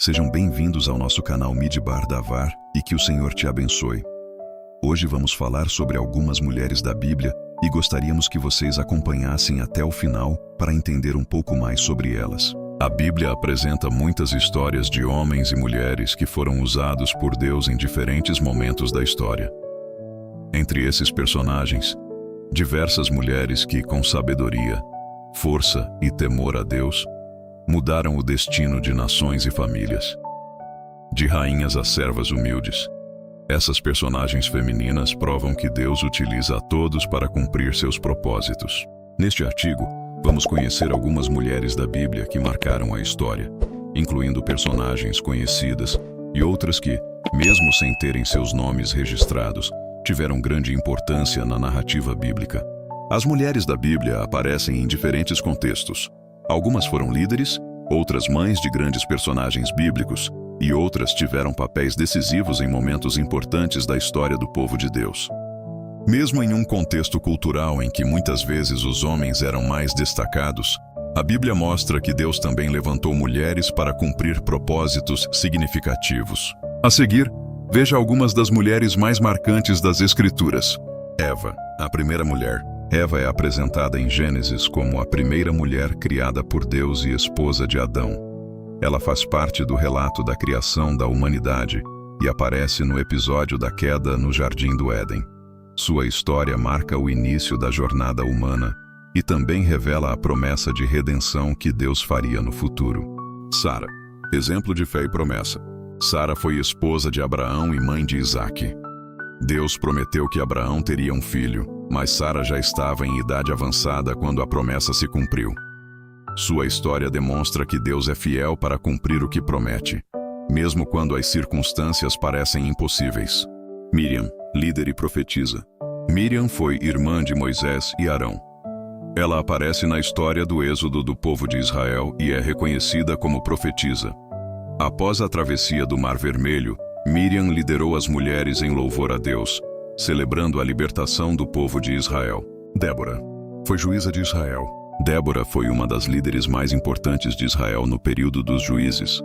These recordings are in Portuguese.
Sejam bem-vindos ao nosso canal Midbar Davar e que o Senhor te abençoe. Hoje vamos falar sobre algumas mulheres da Bíblia e gostaríamos que vocês acompanhassem até o final para entender um pouco mais sobre elas. A Bíblia apresenta muitas histórias de homens e mulheres que foram usados por Deus em diferentes momentos da história. Entre esses personagens, diversas mulheres que, com sabedoria, força e temor a Deus, mudaram o destino de nações e famílias. De rainhas a servas humildes, essas personagens femininas provam que Deus utiliza a todos para cumprir seus propósitos. Neste artigo, vamos conhecer algumas mulheres da Bíblia que marcaram a história, incluindo personagens conhecidas e outras que, mesmo sem terem seus nomes registrados, tiveram grande importância na narrativa bíblica. As mulheres da Bíblia aparecem em diferentes contextos. Algumas foram líderes, outras mães de grandes personagens bíblicos, e outras tiveram papéis decisivos em momentos importantes da história do povo de Deus. Mesmo em um contexto cultural em que muitas vezes os homens eram mais destacados, a Bíblia mostra que Deus também levantou mulheres para cumprir propósitos significativos. A seguir, veja algumas das mulheres mais marcantes das Escrituras. Eva, a primeira mulher. Eva é apresentada em Gênesis como a primeira mulher criada por Deus e esposa de Adão. Ela faz parte do relato da criação da humanidade e aparece no episódio da queda no Jardim do Éden. Sua história marca o início da jornada humana e também revela a promessa de redenção que Deus faria no futuro. Sara, exemplo de fé e promessa. Sara foi esposa de Abraão e mãe de Isaque. Deus prometeu que Abraão teria um filho, mas Sara já estava em idade avançada quando a promessa se cumpriu. Sua história demonstra que Deus é fiel para cumprir o que promete, mesmo quando as circunstâncias parecem impossíveis. Miriam, líder e profetisa. Miriam foi irmã de Moisés e Arão. Ela aparece na história do êxodo do povo de Israel e é reconhecida como profetisa. Após a travessia do Mar Vermelho, Miriam liderou as mulheres em louvor a Deus, celebrando a libertação do povo de Israel. Débora foi juíza de Israel. Débora foi uma das líderes mais importantes de Israel no período dos juízes.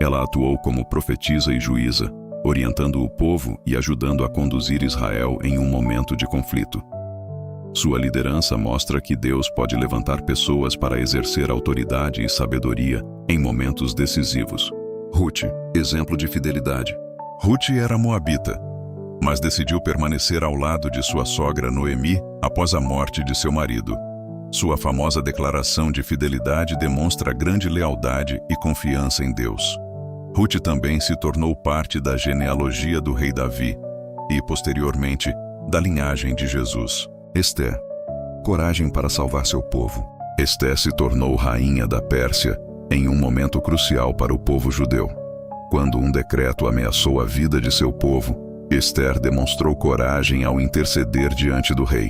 Ela atuou como profetisa e juíza, orientando o povo e ajudando a conduzir Israel em um momento de conflito. Sua liderança mostra que Deus pode levantar pessoas para exercer autoridade e sabedoria em momentos decisivos. Ruth, exemplo de fidelidade. Ruth era moabita, mas decidiu permanecer ao lado de sua sogra Noemi após a morte de seu marido. Sua famosa declaração de fidelidade demonstra grande lealdade e confiança em Deus. Ruth também se tornou parte da genealogia do rei Davi e, posteriormente, da linhagem de Jesus. Esté, coragem para salvar seu povo. Esté se tornou rainha da Pérsia em um momento crucial para o povo judeu. Quando um decreto ameaçou a vida de seu povo, Ester demonstrou coragem ao interceder diante do rei.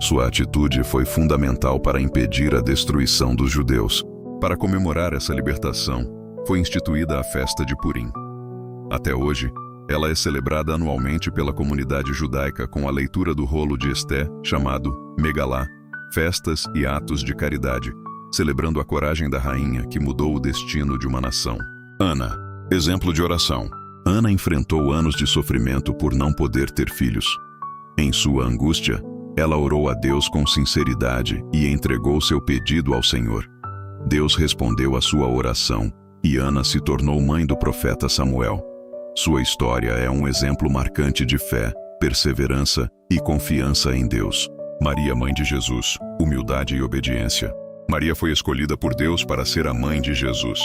Sua atitude foi fundamental para impedir a destruição dos judeus. Para comemorar essa libertação, foi instituída a festa de Purim. Até hoje, ela é celebrada anualmente pela comunidade judaica com a leitura do rolo de Esté, chamado Megalá, festas e atos de caridade, celebrando a coragem da rainha que mudou o destino de uma nação. Ana, exemplo de oração. Ana enfrentou anos de sofrimento por não poder ter filhos. Em sua angústia, ela orou a Deus com sinceridade e entregou seu pedido ao Senhor. Deus respondeu à sua oração e Ana se tornou mãe do profeta Samuel. Sua história é um exemplo marcante de fé, perseverança e confiança em Deus. Maria, mãe de Jesus, humildade e obediência. Maria foi escolhida por Deus para ser a mãe de Jesus.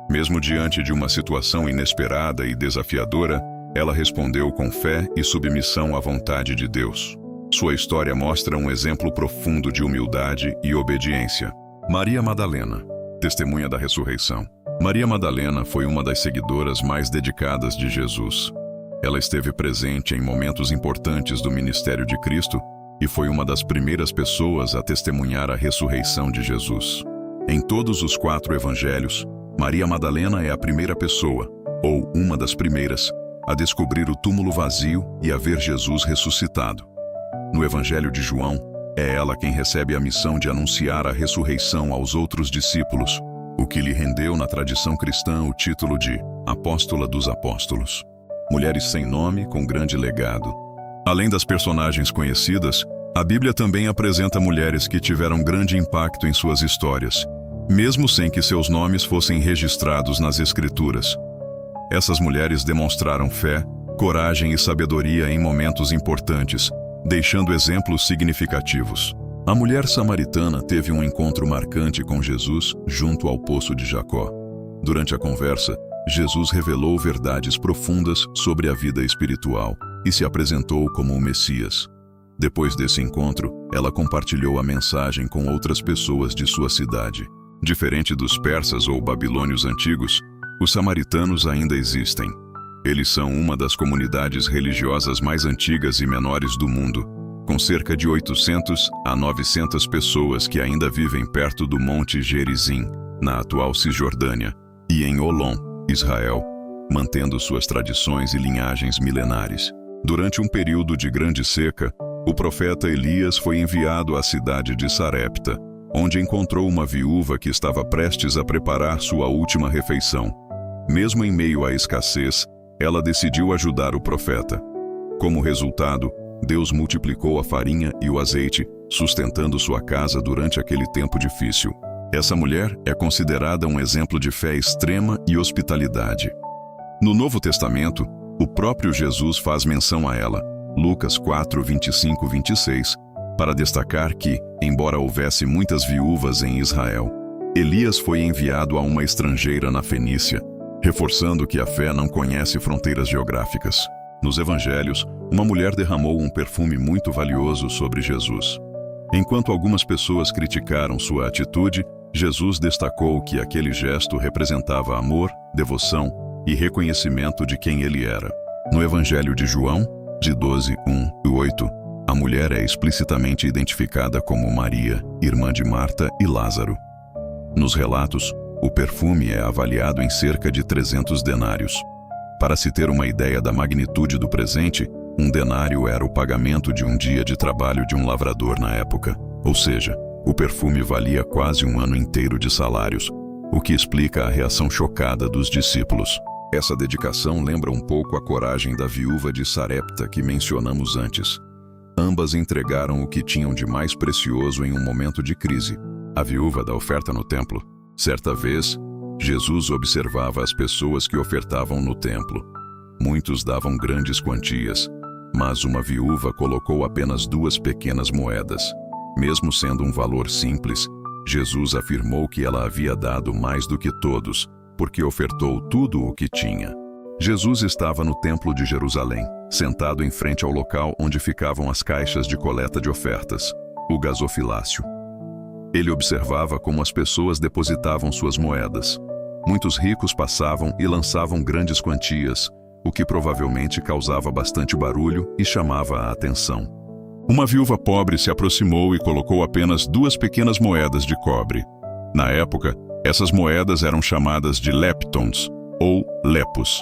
Mesmo diante de uma situação inesperada e desafiadora, ela respondeu com fé e submissão à vontade de Deus. Sua história mostra um exemplo profundo de humildade e obediência. Maria Madalena, testemunha da ressurreição. Maria Madalena foi uma das seguidoras mais dedicadas de Jesus. Ela esteve presente em momentos importantes do ministério de Cristo e foi uma das primeiras pessoas a testemunhar a ressurreição de Jesus. Em todos os 4 evangelhos, Maria Madalena é a primeira pessoa, ou uma das primeiras, a descobrir o túmulo vazio e a ver Jesus ressuscitado. No Evangelho de João, é ela quem recebe a missão de anunciar a ressurreição aos outros discípulos, o que lhe rendeu na tradição cristã o título de Apóstola dos Apóstolos. Mulheres sem nome, com grande legado. Além das personagens conhecidas, a Bíblia também apresenta mulheres que tiveram grande impacto em suas histórias, mesmo sem que seus nomes fossem registrados nas Escrituras. Essas mulheres demonstraram fé, coragem e sabedoria em momentos importantes, deixando exemplos significativos. A mulher samaritana teve um encontro marcante com Jesus junto ao poço de Jacó. Durante a conversa, Jesus revelou verdades profundas sobre a vida espiritual e se apresentou como o Messias. Depois desse encontro, ela compartilhou a mensagem com outras pessoas de sua cidade. Diferente dos persas ou babilônios antigos, os samaritanos ainda existem. Eles são uma das comunidades religiosas mais antigas e menores do mundo, com cerca de 800 a 900 pessoas que ainda vivem perto do Monte Gerizim, na atual Cisjordânia, e em Olom, Israel, mantendo suas tradições e linhagens milenares. Durante um período de grande seca, o profeta Elias foi enviado à cidade de Sarepta, onde encontrou uma viúva que estava prestes a preparar sua última refeição. Mesmo em meio à escassez, ela decidiu ajudar o profeta. Como resultado, Deus multiplicou a farinha e o azeite, sustentando sua casa durante aquele tempo difícil. Essa mulher é considerada um exemplo de fé extrema e hospitalidade. No Novo Testamento, o próprio Jesus faz menção a ela, Lucas 4, 25-26, para destacar que, embora houvesse muitas viúvas em Israel, Elias foi enviado a uma estrangeira na Fenícia, reforçando que a fé não conhece fronteiras geográficas. Nos evangelhos, uma mulher derramou um perfume muito valioso sobre Jesus. Enquanto algumas pessoas criticaram sua atitude, Jesus destacou que aquele gesto representava amor, devoção e reconhecimento de quem ele era. No Evangelho de João, de 12, 1 e 8, a mulher é explicitamente identificada como Maria, irmã de Marta e Lázaro. Nos relatos, o perfume é avaliado em cerca de 300 denários. Para se ter uma ideia da magnitude do presente, um denário era o pagamento de um dia de trabalho de um lavrador na época, ou seja, o perfume valia quase um ano inteiro de salários, o que explica a reação chocada dos discípulos. Essa dedicação lembra um pouco a coragem da viúva de Sarepta que mencionamos antes. Ambas entregaram o que tinham de mais precioso em um momento de crise. A viúva da oferta no templo. Certa vez, Jesus observava as pessoas que ofertavam no templo. Muitos davam grandes quantias, mas uma viúva colocou apenas 2 pequenas moedas. Mesmo sendo um valor simples, Jesus afirmou que ela havia dado mais do que todos, porque ofertou tudo o que tinha. Jesus estava no templo de Jerusalém, sentado em frente ao local onde ficavam as caixas de coleta de ofertas, o gasofilácio. Ele observava como as pessoas depositavam suas moedas. Muitos ricos passavam e lançavam grandes quantias, o que provavelmente causava bastante barulho e chamava a atenção. Uma viúva pobre se aproximou e colocou apenas 2 pequenas moedas de cobre. Na época, essas moedas eram chamadas de leptons, ou lepos.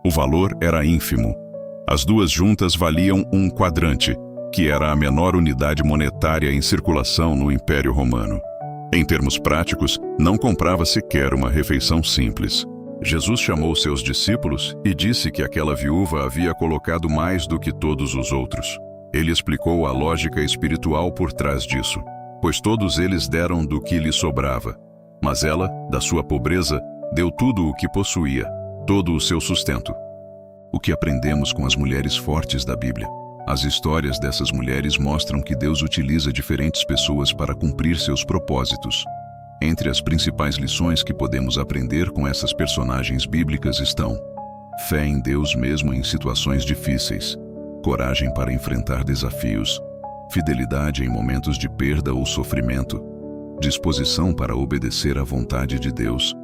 O valor era ínfimo. As 2 juntas valiam 1 quadrante, que era a menor unidade monetária em circulação no Império Romano. Em termos práticos, não comprava sequer uma refeição simples. Jesus chamou seus discípulos e disse que aquela viúva havia colocado mais do que todos os outros. Ele explicou a lógica espiritual por trás disso, pois todos eles deram do que lhe sobrava. Mas ela, da sua pobreza, deu tudo o que possuía, todo o seu sustento. O que aprendemos com as mulheres fortes da Bíblia? As histórias dessas mulheres mostram que Deus utiliza diferentes pessoas para cumprir seus propósitos. Entre as principais lições que podemos aprender com essas personagens bíblicas estão: fé em Deus mesmo em situações difíceis, coragem para enfrentar desafios, fidelidade em momentos de perda ou sofrimento, disposição para obedecer à vontade de Deus.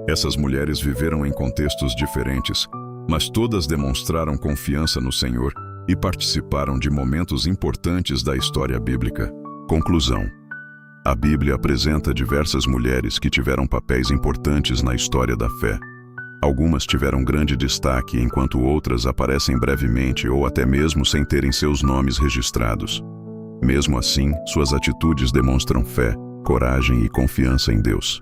Essas mulheres viveram em contextos diferentes, mas todas demonstraram confiança no Senhor e participaram de momentos importantes da história bíblica. Conclusão: a Bíblia apresenta diversas mulheres que tiveram papéis importantes na história da fé. Algumas tiveram grande destaque, enquanto outras aparecem brevemente ou até mesmo sem terem seus nomes registrados. Mesmo assim, suas atitudes demonstram fé, coragem e confiança em Deus.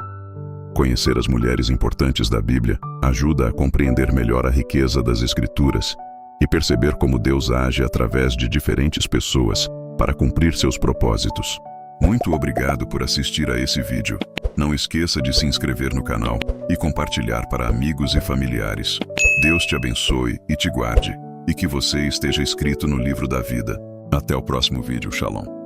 Conhecer as mulheres importantes da Bíblia ajuda a compreender melhor a riqueza das Escrituras e perceber como Deus age através de diferentes pessoas para cumprir seus propósitos. Muito obrigado por assistir a esse vídeo. Não esqueça de se inscrever no canal e compartilhar para amigos e familiares. Deus te abençoe e te guarde, e que você esteja escrito no livro da vida. Até o próximo vídeo. Shalom.